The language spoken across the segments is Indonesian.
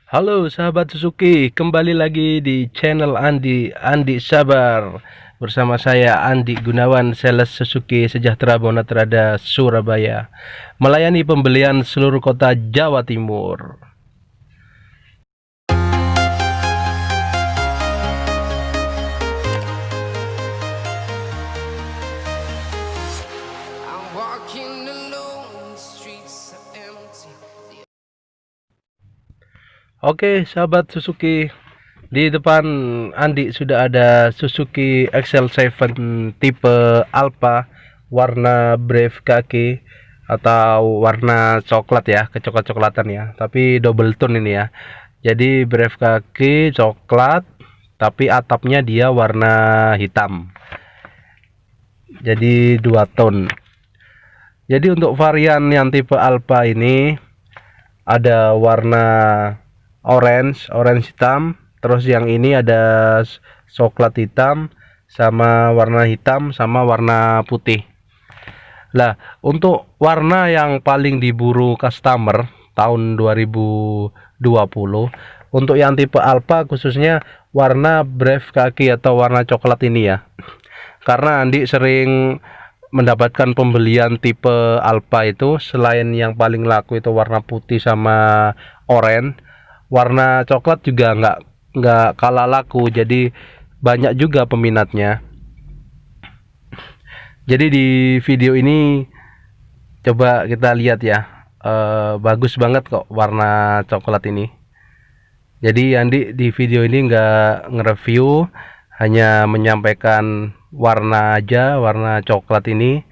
Halo sahabat Suzuki, kembali lagi di channel Andi Sabar. Bersama saya Andi Gunawan, sales Suzuki Sejahtera Bonatrada Surabaya, melayani pembelian seluruh kota Jawa Timur. Oke sahabat Suzuki, di depan Andi sudah ada Suzuki XL7 tipe Alpha warna brave kaki atau warna coklat ya, kecoklat-coklatan ya, tapi double tone ini ya. Jadi brave kaki coklat tapi atapnya dia warna hitam. Jadi dua tone. Jadi untuk varian yang tipe Alpha ini ada warna orange hitam, terus yang ini ada coklat hitam sama warna hitam sama warna putih. Lah, untuk warna yang paling diburu customer tahun 2020 untuk yang tipe Alpha khususnya warna brave kaki atau warna coklat ini ya. Karena Andi sering mendapatkan pembelian tipe Alpha itu, selain yang paling laku itu warna putih sama oranye, warna coklat juga nggak kalah laku, jadi banyak juga peminatnya. Jadi di video ini coba kita lihat ya, bagus banget kok warna coklat ini. Jadi Andi di video ini nggak nge-review, hanya menyampaikan warna aja, warna coklat ini.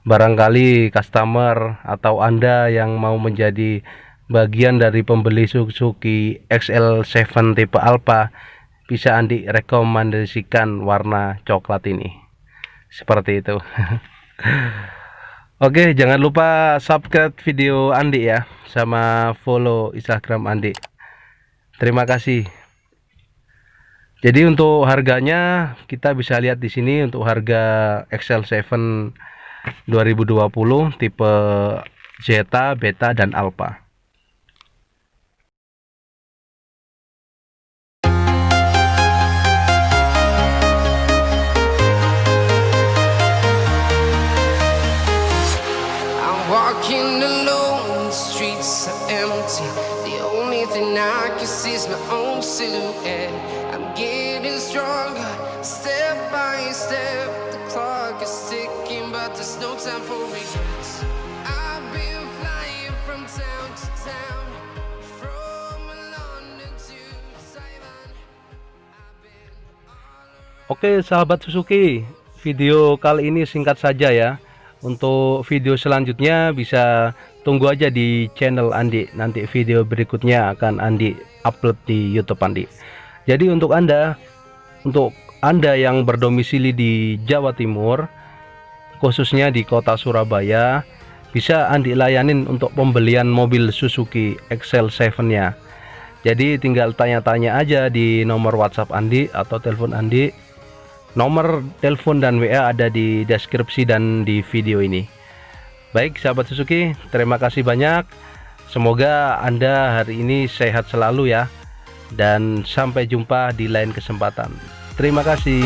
Barangkali customer atau Anda yang mau menjadi bagian dari pembeli Suzuki XL7 tipe Alpha, bisa Andi rekomendasikan warna coklat ini. Seperti itu. Oke, jangan lupa subscribe video Andi ya, sama follow Instagram Andi. Terima kasih. Jadi untuk harganya kita bisa lihat di sini, untuk harga XL7 2020 tipe Zeta, Beta dan Alpha. Walking alone, the streets are empty. The only thing I can see is my own silhouette. I'm getting stronger, step by step. The clock is ticking, but there's no time for regrets. I've been flying from town to town, from London to Taiwan. I've been all around. Oke sahabat Suzuki, video kali ini singkat saja ya. Untuk video selanjutnya bisa tunggu aja di channel Andi. Nanti video berikutnya akan Andi upload di YouTube Andi. Jadi untuk Anda yang berdomisili di Jawa Timur, khususnya di kota Surabaya, bisa Andi layanin untuk pembelian mobil Suzuki XL7-nya. Jadi tinggal tanya-tanya aja di nomor WhatsApp Andi atau telepon Andi. Nomor telepon dan WA ada di deskripsi dan di video ini. Baik sahabat Suzuki, terima kasih banyak. Semoga Anda hari ini sehat selalu ya. Dan sampai jumpa di lain kesempatan. Terima kasih.